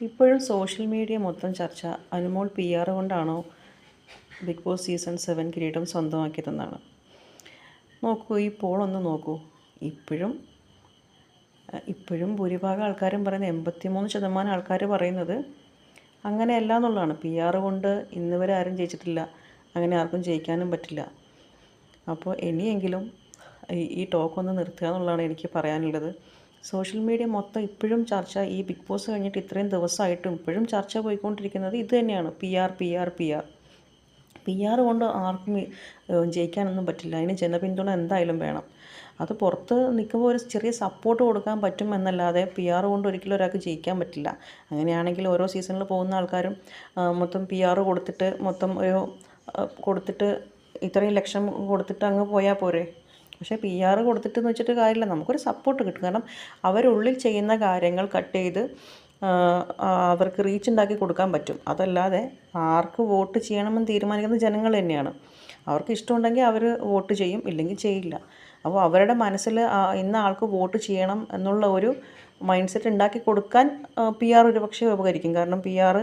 ഇപ്പോഴും social media മൊത്തം ചർച്ച അനുമോൾ PR കൊണ്ടാണോ ബിഗ് ബോസ് സീസൺ 7 കിരീടം സ്വന്തമാക്കിയതെന്നാണ്. നോക്കൂ, ഈ പോളൊന്ന് നോക്കൂ. ഇപ്പോഴും ഭൂരിഭാഗം ആൾക്കാരും പറയുന്നത് 83% ആൾക്കാർ പറയുന്നത് അങ്ങനെയല്ല എന്നുള്ളതാണ്. PR കൊണ്ട് ഇന്ന് വരെ ആരും ജയിച്ചിട്ടില്ല, അങ്ങനെ ആർക്കും ജയിക്കാനും പറ്റില്ല. അപ്പോൾ ഇനിയെങ്കിലും ഈ ടോക്കൊന്ന് നിർത്തുക എന്നുള്ളതാണ് എനിക്ക് പറയാനുള്ളത്. സോഷ്യൽ മീഡിയ മൊത്തം ഇപ്പോഴും ചർച്ച, ഈ ബിഗ് ബോസ് കഴിഞ്ഞിട്ട് ഇത്രയും ദിവസമായിട്ടും ഇപ്പോഴും ചർച്ച പോയിക്കൊണ്ടിരിക്കുന്നത് ഇത് തന്നെയാണ്. PR കൊണ്ട് ആർക്കും ജയിക്കാനൊന്നും പറ്റില്ല. അതിന് ജനപിന്തുണ എന്തായാലും വേണം. അത് പുറത്ത് നിൽക്കുമ്പോൾ ഒരു ചെറിയ സപ്പോർട്ട് കൊടുക്കാൻ പറ്റും എന്നല്ലാതെ PR കൊണ്ട് ഒരിക്കലും ഒരാൾക്ക് ജയിക്കാൻ പറ്റില്ല. അങ്ങനെയാണെങ്കിൽ ഓരോ സീസണിൽ പോകുന്ന ആൾക്കാരും മൊത്തം PR കൊടുത്തിട്ട് ഇത്രയും ലക്ഷം കൊടുത്തിട്ട് അങ്ങ് പോയാൽ പോരെ. പക്ഷേ PR കൊടുത്തിട്ടെന്ന് വെച്ചിട്ട് കാര്യമില്ല, നമുക്കൊരു സപ്പോർട്ട് കിട്ടും. കാരണം അവരുള്ളിൽ ചെയ്യുന്ന കാര്യങ്ങൾ കട്ട് ചെയ്ത് അവർക്ക് റീച്ച് ഉണ്ടാക്കി കൊടുക്കാൻ പറ്റും. അതല്ലാതെ ആർക്ക് വോട്ട് ചെയ്യണമെന്ന് തീരുമാനിക്കുന്നത് ജനങ്ങൾ തന്നെയാണ്. അവർക്ക് ഇഷ്ടമുണ്ടെങ്കിൽ അവർ വോട്ട് ചെയ്യും, ഇല്ലെങ്കിൽ ചെയ്യില്ല. അപ്പോൾ അവരുടെ മനസ്സിൽ ഇന്ന ആൾക്ക് വോട്ട് ചെയ്യണം എന്നുള്ള ഒരു മൈൻഡ് സെറ്റ് ഉണ്ടാക്കി കൊടുക്കാൻ PR ഒരുപക്ഷെ ഉപകരിക്കും. കാരണം PR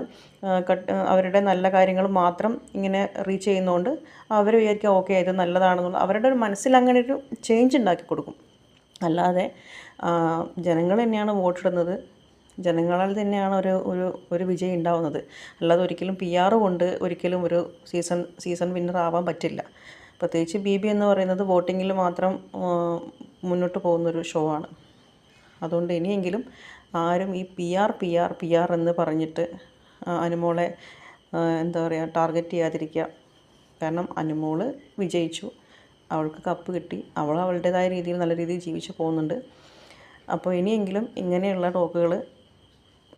അവരുടെ നല്ല കാര്യങ്ങൾ മാത്രം ഇങ്ങനെ റീച്ച് ചെയ്യുന്നതുകൊണ്ട് അവർ വിചാരിക്കുക ഓക്കെ ഇത് നല്ലതാണെന്നുള്ള അവരുടെ ഒരു മനസ്സിൽ അങ്ങനെ ഒരു ചേഞ്ച് ഉണ്ടാക്കി കൊടുക്കും. അല്ലാതെ ജനങ്ങൾ തന്നെയാണ് വോട്ടിടുന്നത്, ജനങ്ങളാൽ തന്നെയാണ് ഒരു വിജയം ഉണ്ടാവുന്നത്. അല്ലാതെ ഒരിക്കലും PR കൊണ്ട് ഒരിക്കലും ഒരു സീസൺ വിന്നർ ആവാൻ പറ്റില്ല. പ്രത്യേകിച്ച് BB എന്ന് പറയുന്നത് വോട്ടിങ്ങിൽ മാത്രം മുന്നോട്ട് പോകുന്നൊരു ഷോ ആണ്. അതുകൊണ്ട് ഇനിയെങ്കിലും ആരും ഈ PR എന്ന് പറഞ്ഞിട്ട് അനുമോളെ ടാർഗറ്റ് ചെയ്യാതിരിക്കുക. കാരണം അനുമോൾ വിജയിച്ചു, അവൾക്ക് കപ്പ് കിട്ടി, അവൾ അവളുടേതായ രീതിയിൽ നല്ല രീതിയിൽ ജീവിച്ചു പോകുന്നുണ്ട്. അപ്പോൾ ഇനിയെങ്കിലും ഇങ്ങനെയുള്ള ടോക്കുകൾ